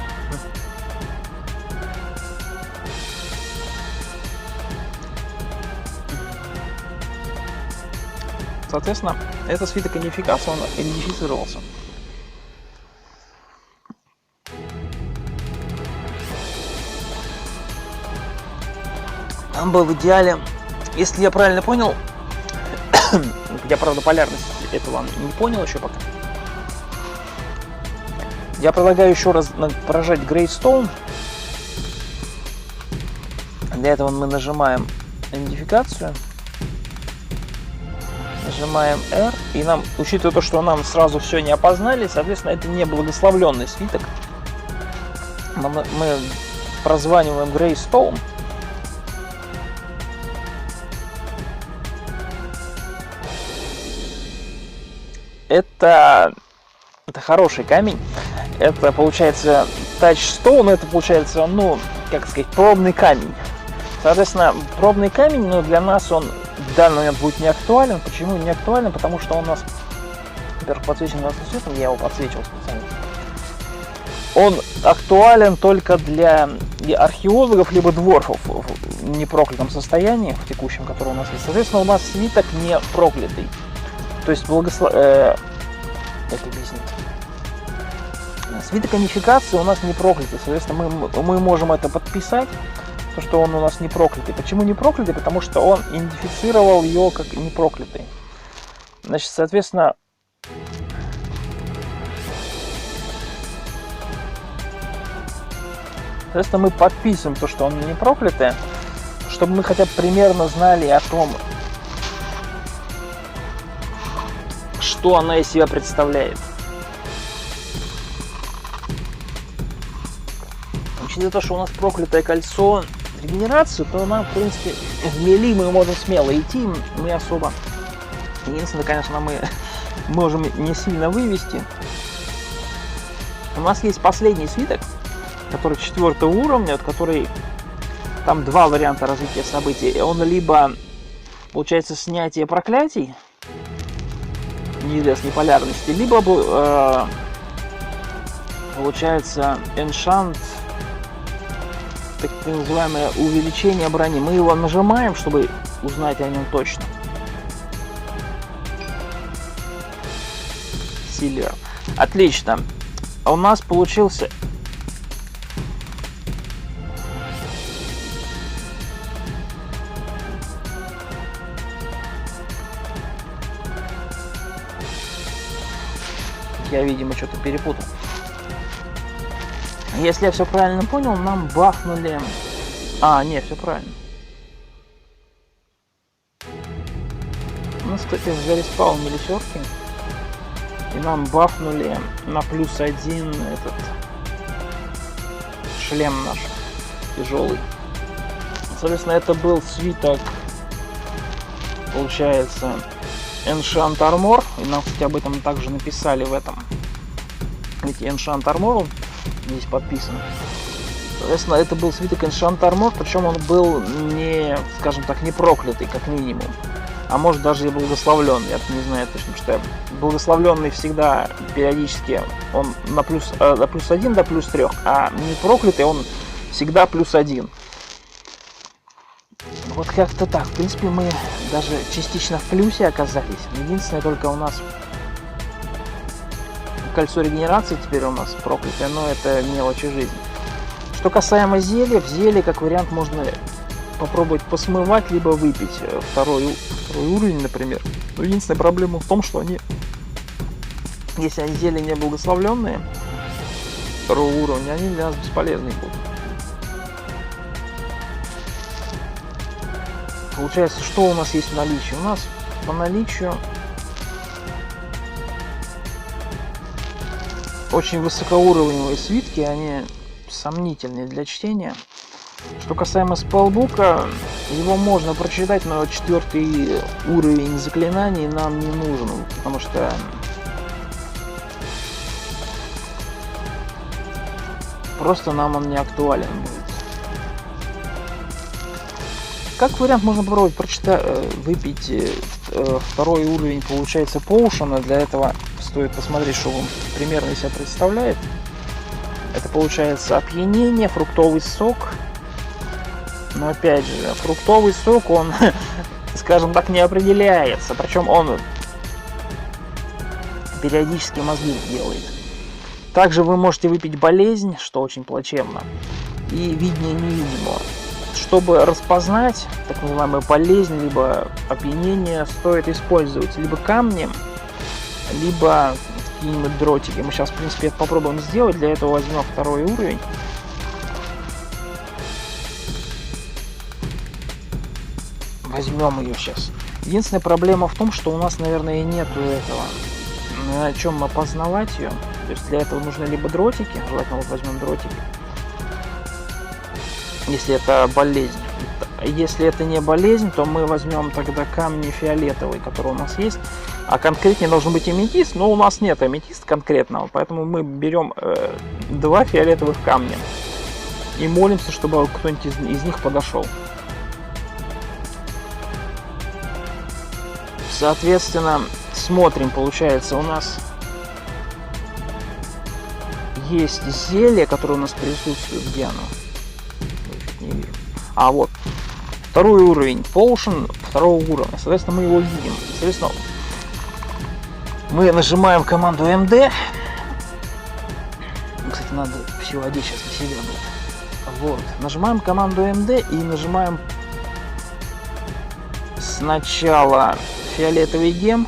Speaker 1: Соответственно, это свиток идентификации, он идентифицировался. Нам бы в идеале, если я правильно понял, я, правда, полярность этого не понял еще пока. Я предлагаю еще раз прожать Грейстоун. Для этого мы нажимаем идентификацию. Нажимаем R. И нам, учитывая то, что нам сразу все не опознали, соответственно, это не благословленный свиток. Мы прозваниваем Грейстоун. Это хороший камень. Это получается Touchstone, это получается, ну, как сказать, пробный камень. Соответственно, пробный камень, но для нас он в данный момент будет не актуален. Почему не актуален? Потому что он у нас, во-первых, подсвечен красным цветом, я его подсвечивал специально. он актуален только для археологов, либо дворфов в непроклятом состоянии, в текущем, который у нас есть. Соответственно, у нас свиток не проклятый. То есть как объяснить? Свиток унификации у нас не проклятый. Соответственно, мы можем это подписать, то, что он у нас не проклятый. Почему не проклятый? Потому что он идентифицировал ее как не проклятый. Значит, соответственно, мы подписываем то, что он не проклятый, чтобы мы хотя бы примерно знали о том, что она из себя представляет. Учитывая то, что у нас проклятое кольцо регенерацию, то нам, в принципе, в мели мы можем смело идти, мы особо. Единственное, конечно, мы можем не сильно вывести. У нас есть последний свиток, который 4 уровня, который там 2 варианта развития событий. Он либо получается снятие проклятий неизвестной полярности, либо получается enchant, так называемое увеличение брони. Мы его нажимаем, чтобы узнать о нем точно. Сильвер. Отлично. У нас получился я, видимо, что-то перепутал. Если я все правильно понял, нам бахнули... не, все правильно. У нас, кстати, зареспаун милисерки. И нам бафнули на +1 этот шлем наш тяжелый. Соответственно, это был свиток, получается, Enchant Armor. И нам, кстати, об этом также написали в этом. Ведь Enchant Armor здесь подписан. Соответственно, это был свиток Enchant Armor, причем он был не, скажем так, не проклятый, как минимум. А может даже и благословлен, я не знаю точно, что благословленный всегда периодически он на +1 до +3, а не проклятый он всегда +1. Вот как-то так. В принципе, мы даже частично в плюсе оказались. Единственное, только у нас кольцо регенерации теперь у нас проклятое, но это мелочи жизни. Что касаемо зелья, в зелье как вариант можно попробовать посмывать, либо выпить второй уровень, например. Но единственная проблема в том, что если они зелья не благословленные второго уровня, они для нас бесполезны будут. Получается, что у нас есть в наличии? У нас по наличию очень высокоуровневые свитки, они сомнительные для чтения. Что касаемо спеллбука, его можно прочитать, но 4 уровень заклинаний нам не нужен, потому что просто нам он не актуален будет. Как вариант можно попробовать выпить 2 уровень, получается, поушена. Для этого стоит посмотреть, что он примерно из себя представляет. Это получается опьянение, фруктовый сок. Но опять же, фруктовый сок, он, скажем так, не определяется. Причем он периодически мозги делает. Также вы можете выпить болезнь, что очень плачевно, и виднее невидимого. Чтобы распознать так называемую болезнь, либо опьянение, стоит использовать либо камни, либо какие-нибудь дротики. Мы сейчас, в принципе, это попробуем сделать. Для этого возьмем 2 уровень. Возьмем ее сейчас. Единственная проблема в том, что у нас, наверное, нету этого. На чем опознавать ее. То есть для этого нужны либо дротики, желательно вот возьмем дротики, если это болезнь. Если это не болезнь, то мы возьмем тогда камни фиолетовые, которые у нас есть. А конкретнее должен быть аметист, но у нас нет аметиста конкретного, поэтому мы берем 2 фиолетовых камня и молимся, чтобы кто-нибудь из них подошел. Соответственно, смотрим, получается, у нас есть зелье, которое у нас присутствует. Где оно? Не вижу. А, вот. Второй уровень. Potion второго уровня. Соответственно, мы его видим. Соответственно, мы нажимаем команду MD. Кстати, надо все одеть сейчас на себя будет. Вот. Нажимаем команду MD и нажимаем сначала фиолетовый гем,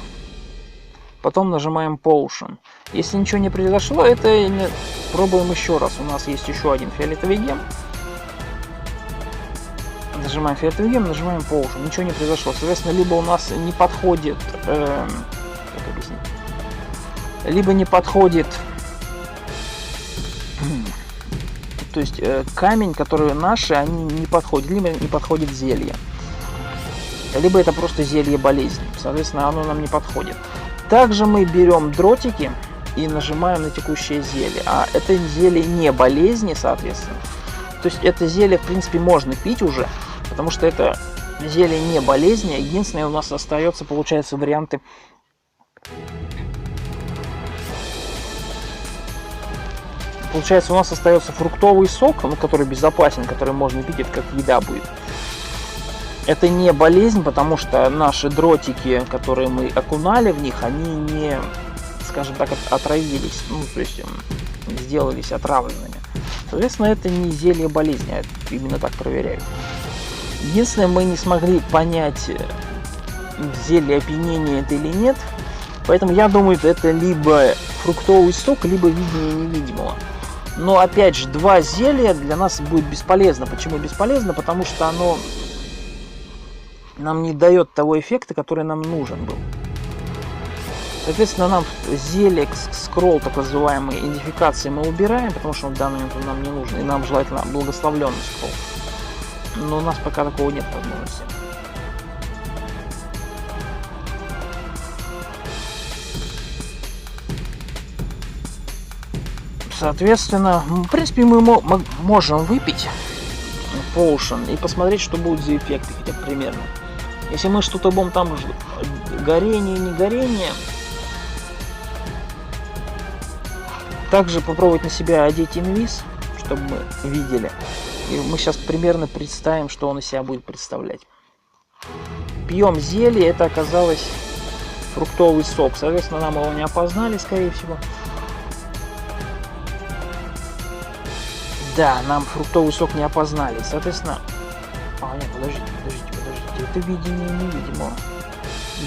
Speaker 1: потом нажимаем Potion. Если ничего не произошло, это не... пробуем еще раз. У нас есть еще один фиолетовый гем. Нажимаем фиолетовый гем, нажимаем Potion. Ничего не произошло. Соответственно, либо у нас не подходит... как объяснить? Либо не подходит... То есть камень, который наши, они не подходят. Либо не подходит зелье. Либо это просто зелье болезни. Соответственно, оно нам не подходит. Также мы берем дротики и нажимаем на текущее зелье. А это зелье не болезни, соответственно. То есть это зелье, в принципе, можно пить уже, потому что это зелье не болезни. Единственное, у нас остается, получается, варианты. Получается, у нас остается фруктовый сок, ну, который безопасен, который можно пить, это как еда будет. Это не болезнь, потому что наши дротики, которые мы окунали в них, они не, скажем так, отравились, ну, то есть сделались отравленными. Соответственно, это не зелье болезни, я именно так проверяю. Единственное, мы не смогли понять, зелье опьянения это или нет, поэтому я думаю, это либо фруктовый сок, либо видение невидимого. Но опять же, два зелья для нас будет бесполезно. Почему бесполезно? Потому что оно нам не дает того эффекта, который нам нужен был. Соответственно, нам зелье скролл, так называемый, идентификации мы убираем, потому что он в данный момент нам не нужен. И нам желательно благословленный скролл. Но у нас пока такого нет возможности. Соответственно, в принципе, мы можем выпить Potion и посмотреть, что будет за эффекты, хотя бы примерно. Если мы что-то будем там горение, не горение, также попробовать на себя одеть инвиз, чтобы мы видели. И мы сейчас примерно представим, что он из себя будет представлять. Пьем зелье, это оказалось фруктовый сок. Соответственно, нам его не опознали, скорее всего. Да, нам фруктовый сок не опознали. Соответственно... А, нет, подождите. Это видение невидимого.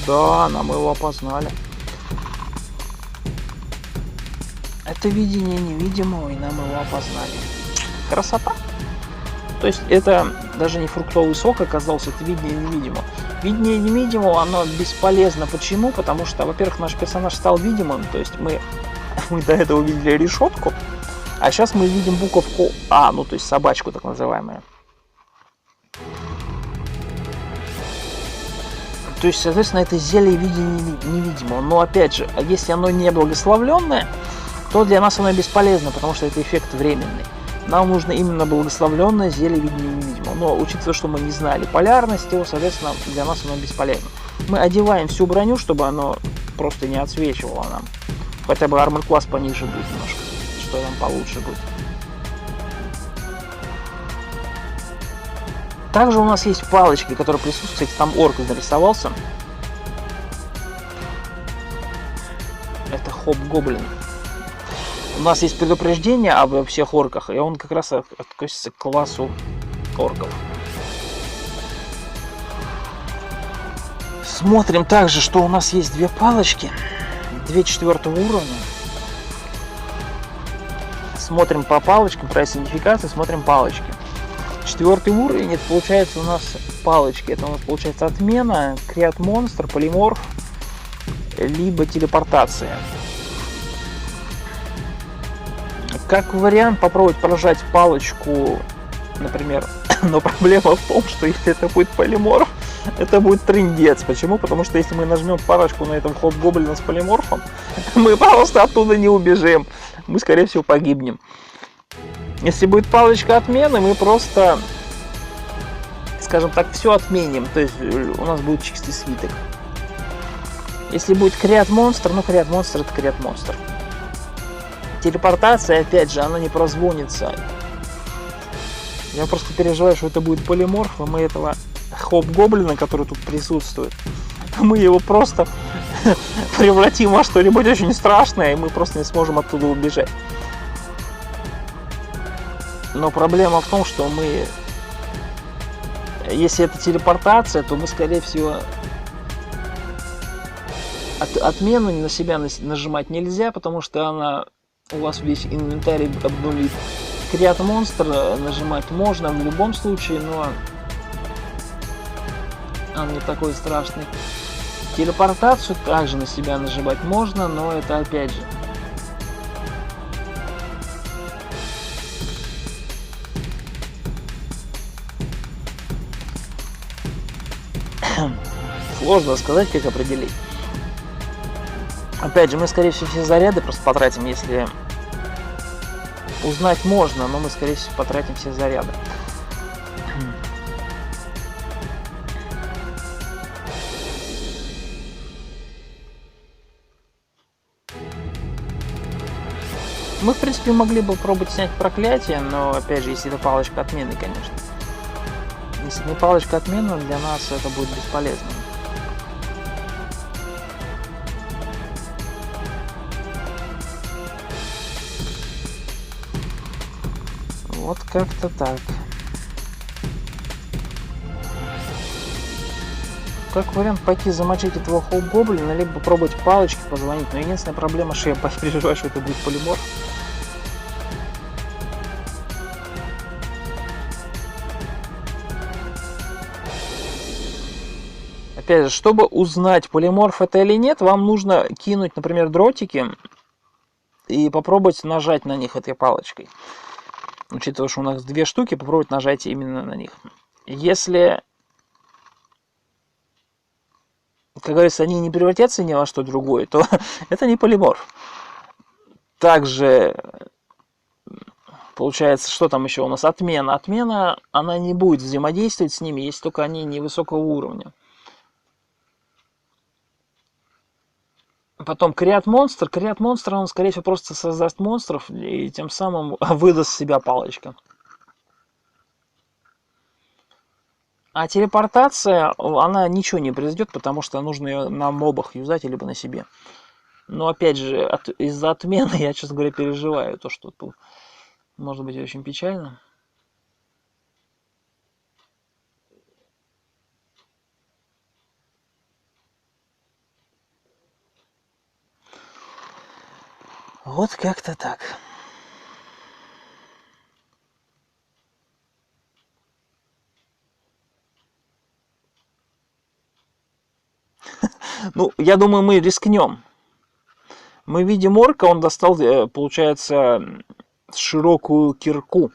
Speaker 1: Да, нам его опознали. Это видение невидимого, и нам его опознали. Красота. То есть это даже не фруктовый сок оказался, это видение невидимого. Видение невидимого, оно бесполезно. Почему? Потому что, во-первых, наш персонаж стал видимым. То есть мы до этого видели решетку. А сейчас мы видим буковку А, ну то есть собачку так называемую. То есть, соответственно, это зелье видения невидимого. Но опять же, если оно не благословленное, то для нас оно бесполезно, потому что это эффект временный. Нам нужно именно благословленное зелье видения невидимого. Но учитывая, что мы не знали полярность его, соответственно, для нас оно бесполезно. Мы одеваем всю броню, чтобы оно просто не отсвечивало нам. Хотя бы армор класс пониже будет немножко, что нам получше будет. Также у нас есть палочки, которые присутствуют. Кстати, там орк нарисовался. Это хоп-гоблин. У нас есть предупреждение об всех орках, и он как раз относится к классу орков. Смотрим также, что у нас есть две палочки. 2 4-го уровня. Смотрим по палочкам, про идентификацию, смотрим палочки. 4-й уровень, это получается у нас палочки. Это у нас получается отмена, креат монстр, полиморф, либо телепортация. Как вариант попробовать прожать палочку, например, но проблема в том, что если это будет полиморф, это будет трындец. Почему? Потому что если мы нажмем палочку на этом хоп-гоблина с полиморфом, мы просто оттуда не убежим. Мы, скорее всего, погибнем. Если будет палочка отмены, мы просто, скажем так, все отменим. То есть у нас будет чистый свиток. Если будет креат монстр, ну креат монстр это креат монстр. Телепортация, опять же, она не прозвонится. Я просто переживаю, что это будет полиморф, и мы этого хоп-гоблина, который тут присутствует, мы его просто превратим во что-нибудь очень страшное, и мы просто не сможем оттуда убежать. Но проблема в том, что мы... Если это телепортация, то мы, скорее всего... Отмену на себя нажимать нельзя, потому что она у вас весь инвентарь обнулит. Create Monster нажимать можно в любом случае, но он не такой страшный. Телепортацию также на себя нажимать можно, но это опять же... Сложно сказать, как определить. Опять же, мы, скорее всего, все заряды просто потратим, если... Узнать можно, но мы, скорее всего, потратим все заряды. Мы, в принципе, могли бы пробовать снять проклятие, но, опять же, если это палочка отмены, конечно. Если не палочка отмены, для нас это будет бесполезно. Вот как-то так. Как вариант пойти замочить этого хоп-гоблина, либо попробовать палочки позвонить. Но единственная проблема, что я переживаю, что это будет полиморф. Опять же, чтобы узнать, полиморф это или нет, вам нужно кинуть, например, дротики и попробовать нажать на них этой палочкой. Учитывая, что у нас 2 штуки, попробовать нажать именно на них. Если, как говорится, они не превратятся ни во что другое, то это не полиморф. Также, получается, что там еще у нас? Отмена. Отмена, она не будет взаимодействовать с ними, если только они невысокого уровня. Потом Create Monster. Create Monster, он, скорее всего, просто создаст монстров и тем самым выдаст себя палочка. А телепортация, она ничего не произойдет, потому что нужно ее на мобах юзать, либо на себе. Но опять же, из-за отмены я, честно говоря, переживаю то, что тут может быть очень печально. Вот как-то так. Ну, я думаю, мы рискнем. Мы видим орка, он достал, получается, широкую кирку.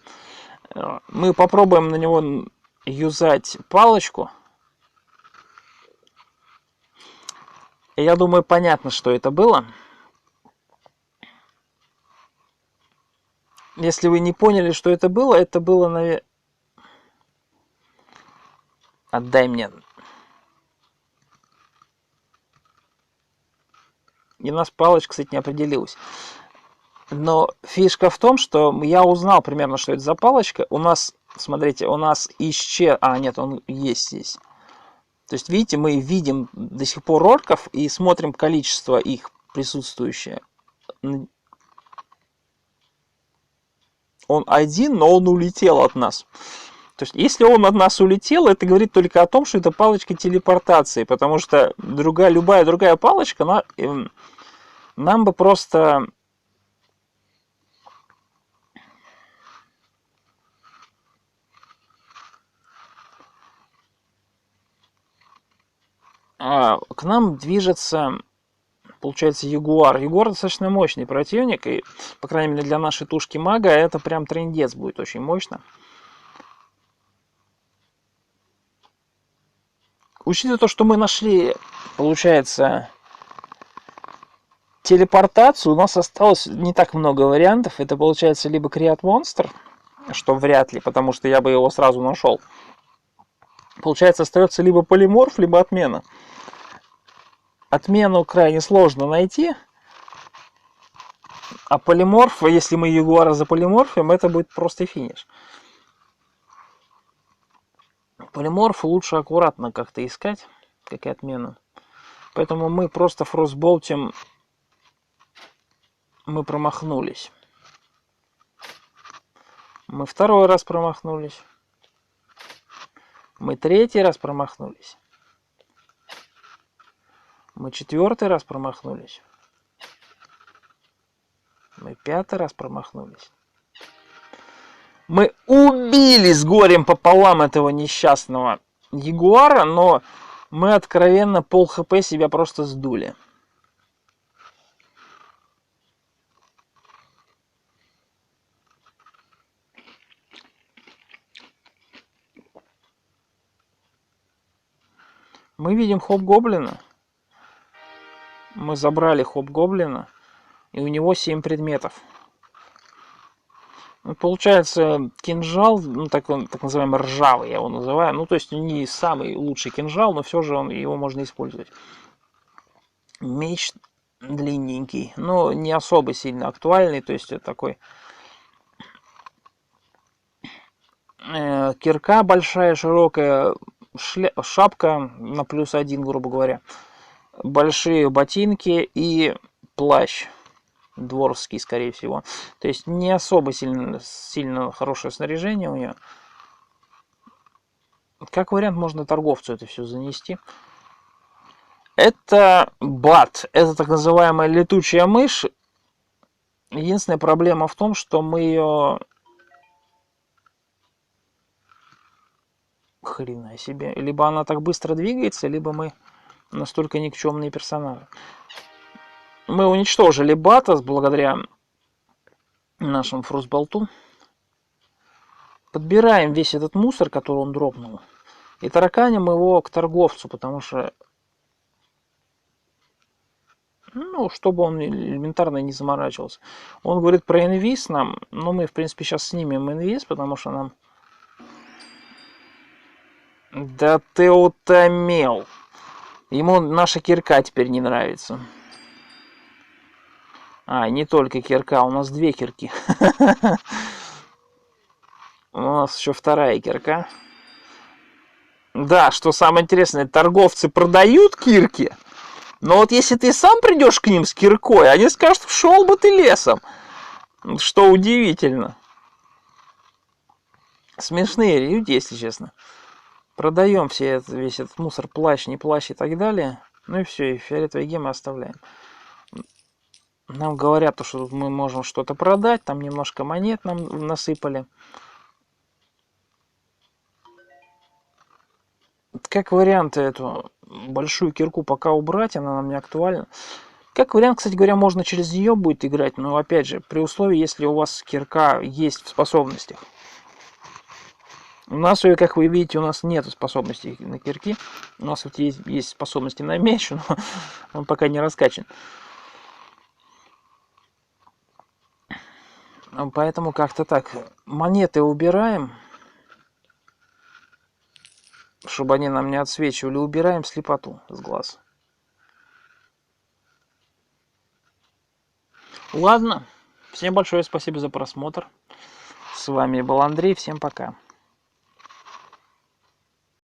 Speaker 1: Мы попробуем на него юзать палочку. Я думаю, понятно, что это было. Если вы не поняли, что это было, наверное... Отдай мне. И у нас палочка, кстати, не определилась. Но фишка в том, что я узнал примерно, что это за палочка. У нас, смотрите, у нас исчез... А, нет, он есть здесь. То есть, видите, мы видим до сих пор орков и смотрим количество их присутствующее. Он один, но он улетел от нас. То есть, если он от нас улетел, это говорит только о том, что это палочка телепортации. Потому что любая другая палочка, нам бы просто... К нам движется, получается, Ягуар. Ягуар достаточно мощный противник, и, по крайней мере, для нашей тушки мага это прям трындец будет очень мощно. Учитывая то, что мы нашли, получается, телепортацию, у нас осталось не так много вариантов. Это, получается, либо Create Monster, что вряд ли, потому что я бы его сразу нашел. Получается, остается либо полиморф, либо отмена. Отмену крайне сложно найти. А полиморф, если мы Ягуара заполиморфим, это будет просто финиш. Полиморф лучше аккуратно как-то искать, как и отмену. Поэтому мы просто фростболтим, мы промахнулись. Мы второй раз промахнулись. Мы третий раз промахнулись. Мы четвертый раз промахнулись. Мы пятый раз промахнулись. Мы убили с горем пополам этого несчастного Ягуара, но мы откровенно пол хп себя просто сдули. Мы видим хоп-гоблина. Мы забрали хоп-гоблина, и у него 7 предметов. Получается, кинжал, ну, так называемый ржавый, я его называю. Ну, то есть не самый лучший кинжал, но все же его можно использовать. Меч длинненький, но не особо сильно актуальный. То есть это такой кирка большая, широкая, шапка на +1, грубо говоря. Большие ботинки и плащ. Дворский, скорее всего. То есть не особо сильно хорошее снаряжение у нее. Как вариант, можно торговцу это все занести. Это бат. Это так называемая летучая мышь. Единственная проблема в том, что мы ее... Хрена себе. Либо она так быстро двигается, либо мы настолько никчемные персонажи. Мы уничтожили бата благодаря нашему фростболту. Подбираем весь этот мусор, который он дропнул, и тараканим его к торговцу, потому что, ну, чтобы он элементарно не заморачивался. Он говорит про инвиз нам, но мы, в принципе, сейчас снимем инвиз, потому что нам... Да ты утомел. Ему наша кирка теперь не нравится. А, не только кирка, у нас 2 кирки. У нас еще 2-я кирка. Да, что самое интересное, торговцы продают кирки, но вот если ты сам придешь к ним с киркой, они скажут, шел бы ты лесом. Что удивительно. Смешные люди, если честно. Продаем весь этот мусор, плащ, не плащ и так далее. Ну и все, и фиолетовые гемы оставляем. Нам говорят, что мы можем что-то продать, там немножко монет нам насыпали. Как вариант эту большую кирку пока убрать, она нам не актуальна. Как вариант, кстати говоря, можно через нее будет играть, но опять же, при условии, если у вас кирка есть в способностях. У нас ее, как вы видите, у нас нет способностей на кирки. У нас вот есть способности на меч, но он пока не раскачан. Поэтому как-то так. Монеты убираем, чтобы они нам не отсвечивали. Убираем слепоту с глаз. Ладно. Всем большое спасибо за просмотр. С вами был Андрей. Всем пока.